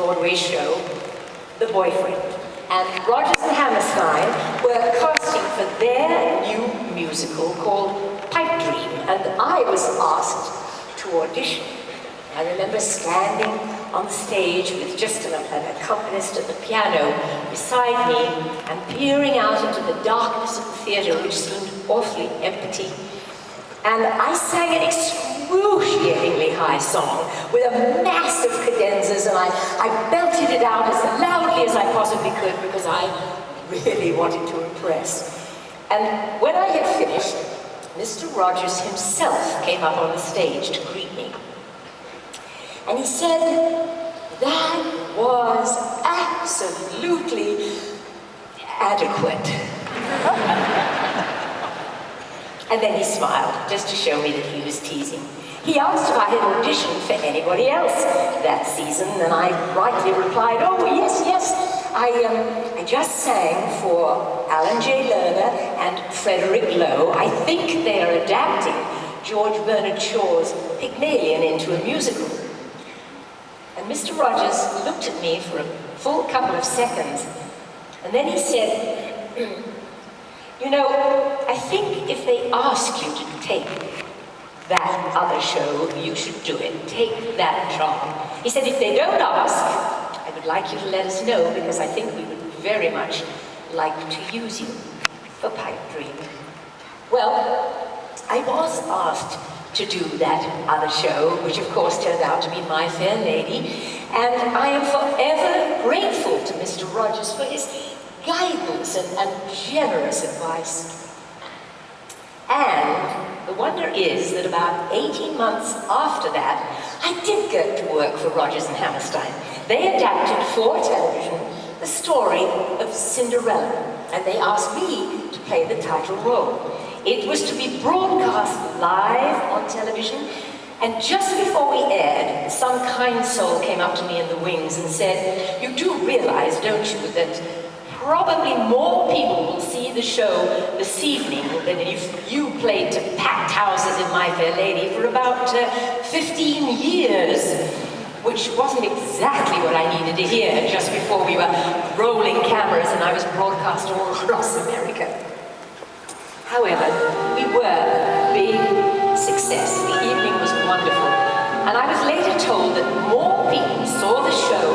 Broadway show, The Boyfriend. And Rodgers and Hammerstein were casting for their new musical called Pipe Dream, and I was asked to audition. I remember standing on the stage with just an accompanist at the piano beside me and peering out into the darkness of the theatre, which seemed awfully empty. And I sang an excruciatingly high song with a massive cadenzas, and I belted it out as loudly as I possibly could because I really wanted to impress. And when I had finished, Mr. Rodgers himself came up on the stage to greet me. And he said, "That was absolutely adequate." And then he smiled, just to show me that he was teasing. He asked if I had auditioned for anybody else that season, and I brightly replied, "Oh, yes, yes. I just sang for Alan J. Lerner and Frederick Lowe. I think they are adapting George Bernard Shaw's Pygmalion into a musical." And Mr. Rodgers looked at me for a full couple of seconds, and then he said, "You know, I think if they ask you to take that other show, you should do it. Take that job." He said, "If they don't ask, I would like you to let us know, because I think we would very much like to use you for Pipe Dream." Well, I was asked to do that other show, which of course turned out to be My Fair Lady, and I am forever grateful to Mr. Rodgers for his guidance and generous advice. And the wonder is that about 18 months after that, I did go to work for Rodgers and Hammerstein. They adapted for television the story of Cinderella, and they asked me to play the title role. It was to be broadcast live on television, and just before we aired, some kind soul came up to me in the wings and said, "You do realize, don't you, that probably more people will see the show this evening than if you played to packed houses in My Fair Lady for about 15 years, which wasn't exactly what I needed to hear just before we were rolling cameras and I was broadcast all across America. However, we were a big success. The evening was wonderful. And I was later told that more people saw the show